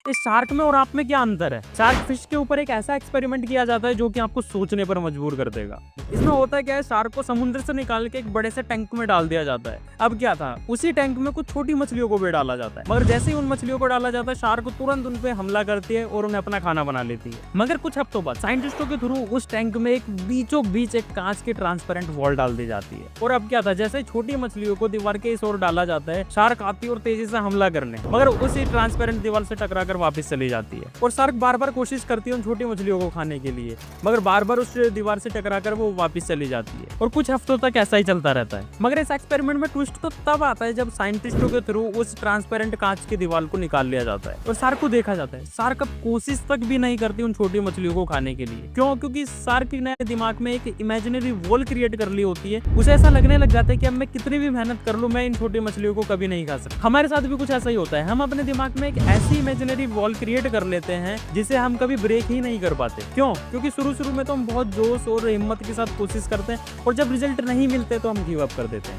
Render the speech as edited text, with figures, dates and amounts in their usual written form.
इस शार्क में और आप में क्या अंतर है? शार्क फिश के ऊपर एक ऐसा एक्सपेरिमेंट किया जाता है जो कि आपको सोचने पर मजबूर कर देगा। इसमें होता क्या है, शार्क को समुद्र से निकाल के एक बड़े से टैंक में डाल दिया जाता है। अब क्या था, उसी टैंक में कुछ छोटी मछलियों को भी डाला जाता है, मगर जैसे ही उन मछलियों को डाला जाता है, शार्क तुरंत उन पे हमला करती है और उन्हें अपना खाना बना लेती है। मगर कुछ हफ्तों बाद साइंटिस्टों के थ्रू उस टैंक में एक बीचों बीच एक कांच की ट्रांसपेरेंट वॉल डाल दी जाती है। और अब क्या था, जैसे छोटी मछलियों को दीवार के इस ओर डाला जाता है, शार्क आती है और तेजी से हमला करने, मगर उसी ट्रांसपेरेंट दीवार से टकरा कर वापस चली जाती है। और शार्क बार बार कोशिश करती है उन छोटी मछलियों को खाने के लिए, मगर बार बार उस दीवार से टकराकर वो वापस चली जाती है। और कुछ हफ्तों तक ऐसा ही चलता रहता है। मगर इस एक्सपेरिमेंट में ट्विस्ट तो तब आता है जब साइंटिस्टों के थ्रू उस ट्रांसपेरेंट कांच की दीवार को निकाल लिया जाता है और शार्क को देखा जाता है। शार्क अब कोशिश तक भी नहीं करती उन छोटी मछलियों को खाने के लिए। क्यों? क्योंकि शार्क ने दिमाग में एक इमेजिनरी वॉल क्रिएट कर ली होती है। उसे ऐसा लगने लग जाता है कि अब मैं कितनी भी मेहनत कर लूं, मैं इन छोटी मछलियों को कभी नहीं खा सकता। हमारे साथ भी कुछ ऐसा ही होता है। हम अपने दिमाग में एक ऐसी इमेजिनरी वॉल क्रिएट कर लेते हैं जिसे हम कभी ब्रेक ही नहीं कर पाते। क्यों? क्योंकि शुरू में तो हम बहुत जोश और हिम्मत के साथ कोशिश करते हैं और जब रिजल्ट नहीं मिलते तो हम गिव अप कर देते हैं।